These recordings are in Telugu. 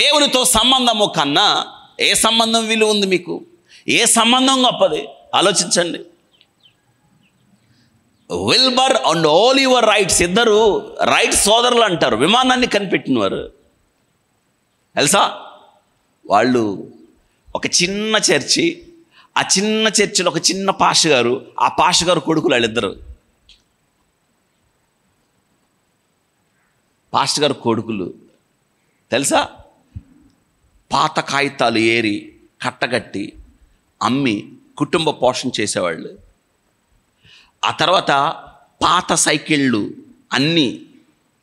దేవునితో సంబంధము కన్నా ఏ సంబంధం విలువ ఉంది మీకు? ఏ సంబంధం గొప్పది? ఆలోచించండి. విల్బర్ అండ్ ఓలివర్ రైట్స్ ఇద్దరు రైట్ సోదరులు అంటారు, విమానాన్ని కనిపెట్టినవారు తెలుసా. వాళ్ళు ఒక చిన్న చర్చి, ఆ చిన్న చర్చిలో ఒక చిన్న పాష గారు, ఆ పాష గారు కొడుకులు వాళ్ళిద్దరు. పాస్టర్ గారు కొడుకులు తెలుసా. పాత కాగితాలు ఏరి కట్టగట్టి అమ్మి కుటుంబ పోషణ చేసేవాళ్ళు. ఆ తర్వాత పాత సైకిళ్ళు అన్నీ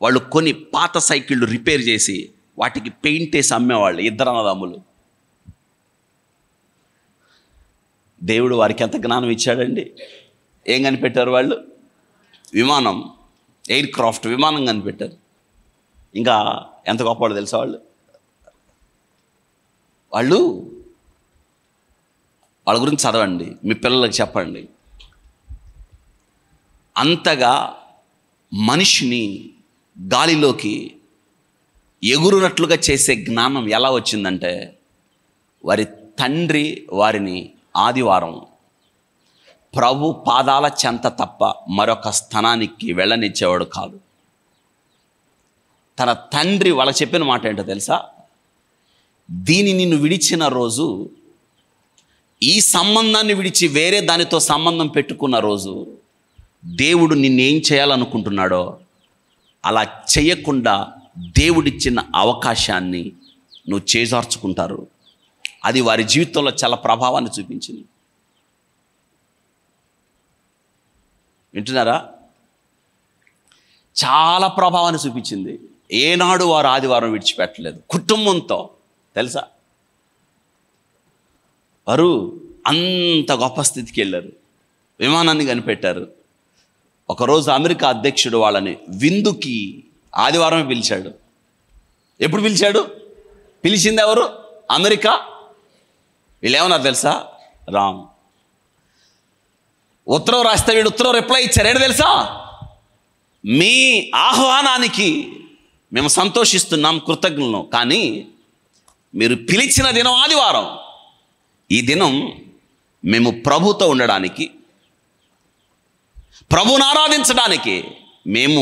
వాళ్ళు కొని పాత సైకిళ్ళు రిపేర్ చేసి వాటికి పెయింట్ వేసి అమ్మేవాళ్ళు. ఇద్దరు అన్నదమ్ములు. దేవుడు వారికి ఎంత జ్ఞానం ఇచ్చాడండి. ఏం కనిపెట్టారు వాళ్ళు? విమానం, ఎయిర్ క్రాఫ్ట్ విమానం కనిపెట్టారు. ఇంకా ఎంత గొప్పవాడు తెలుసా వాళ్ళ గురించి చదవండి, మీ పిల్లలకు చెప్పండి. అంతగా మనిషిని గాలిలోకి ఎగురునట్లుగా చేసే జ్ఞానం ఎలా వచ్చిందంటే, వారి తండ్రి వారిని ఆదివారం ప్రభు పాదాల చెంత తప్ప మరొక స్థానానికి వెళ్ళనిచ్చేవాడు కాదు. తన తండ్రి వాళ్ళ చెప్పిన మాట ఏంటో తెలుసా? దీని నిన్ను విడిచిన రోజు, ఈ సంబంధాన్ని విడిచి వేరే దానితో సంబంధం పెట్టుకున్న రోజు, దేవుడు నిన్నేం చేయాలనుకుంటున్నాడో అలా చేయకుండా దేవుడిచ్చిన అవకాశాన్ని నువ్వు చేజార్చుకుంటారు. అది వారి జీవితంలో చాలా ప్రభావాన్ని చూపించింది. వింటున్నారా? చాలా ప్రభావాన్ని చూపించింది. ఏనాడు వారు ఆదివారం విడిచిపెట్టలేదు కుటుంబంతో తెలుసా. వారు అంత గొప్ప స్థితికి వెళ్ళారు, విమానాన్ని కనిపెట్టారు. ఒకరోజు అమెరికా అధ్యక్షుడు వాళ్ళని విందుకి ఆదివారమే పిలిచాడు. ఎప్పుడు పిలిచాడు? పిలిచింది ఎవరు? అమెరికా. వీళ్ళు ఏమన్నారు తెలుసా? రామ్ ఉత్తరం రాస్తే వీళ్ళు ఉత్తరం రిప్లై ఇచ్చారు. ఏంటి తెలుసా? మీ ఆహ్వానానికి మేము సంతోషిస్తున్నాం, కృతజ్ఞులను, కానీ మీరు పిలిచిన దినం ఆదివారం. ఈ దినం మేము ప్రభుతో ఉండడానికి, ప్రభువుని ఆరాధించడానికి మేము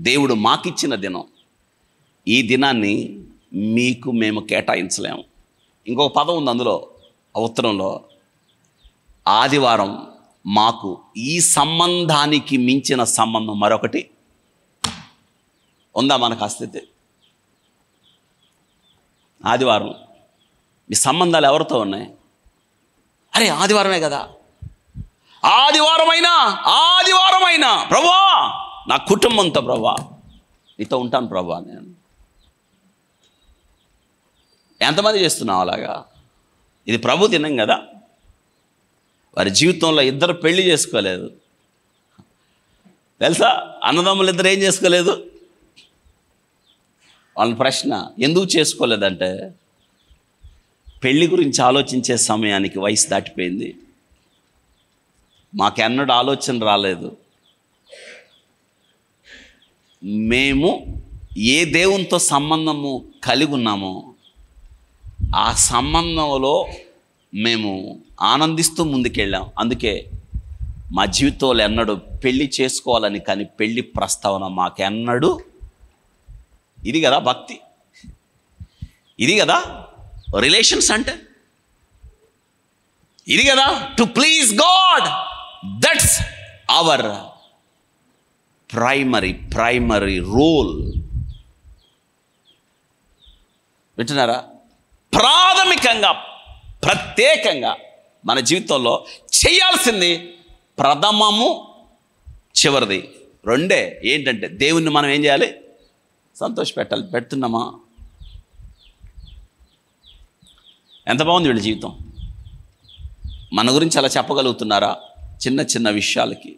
దేవుడు మాకిచ్చిన దినం. ఈ దినాన్ని మీకు మేము కేటాయించలేము. ఇంకొక పదం ఉంది అందులో, ఆ ఉత్తరంలో. ఆదివారం మాకు ఈ సంబంధానికి మించిన సంబంధం మరొకటి ఉందా? మనకు ఆ స్థితి. ఆదివారం మీ సంబంధాలు ఎవరితో ఉన్నాయి? అరే ఆదివారమే కదా, ఆదివారమైనా ప్రభువా నా కుటుంబంతో ప్రభువా నీతో ఉంటాను ప్రభువా. నేను ఎంతమంది చేస్తున్నావు అలాగా? ఇది ప్రభు దినం కదా. వారి జీవితంలో ఇద్దరు పెళ్లి చేసుకోలేదు తెలుసా. అన్నదమ్ములు ఇద్దరు ఏం చేసుకోలేదు? వాళ్ళ ప్రశ్న ఎందుకు చేసుకోలేదంటే, పెళ్లి గురించి ఆలోచించే సమయానికి వయసు దాటిపోయింది. మాకెన్నడూ ఆలోచన రాలేదు. మేము ఏ దేవునితో సంబంధము కలిగి ఉన్నామో ఆ సంబంధంలో మేము ఆనందిస్తూ ముందుకెళ్ళాం. అందుకే మా జీవితంలో ఎన్నడూ పెళ్ళి చేసుకోవాలని కానీ పెళ్ళి ప్రస్తావన మాకెన్నడూ. ఇది కదా భక్తి, ఇది కదా రిలేషన్స్ అంటే, ఇది కదా to please God. That's our primary role. వింటున్నారా? ప్రాథమికంగా ప్రత్యేకంగా మన జీవితంలో చేయాల్సింది ప్రథమము చివరిది రెండే. ఏంటంటే దేవుణ్ణి మనం ఏం చేయాలి? సంతోషపెట్టాలి. పెడుతున్నామా? ఎంత బాగుంది వీళ్ళ జీవితం. మన గురించి అలా చెప్పగలుగుతున్నారా? చిన్న చిన్న విషయాలకి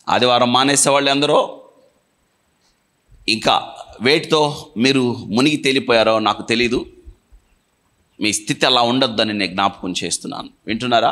ఆదివారం మానేసేవాళ్ళు ఎందరో ఇంకా వేటితో మీరు మునిగి తేలిపోయారో నాకు తెలీదు. మీ స్థితి అలా ఉండొద్దని నేను జ్ఞాపకం చేస్తున్నాను. వింటున్నారా?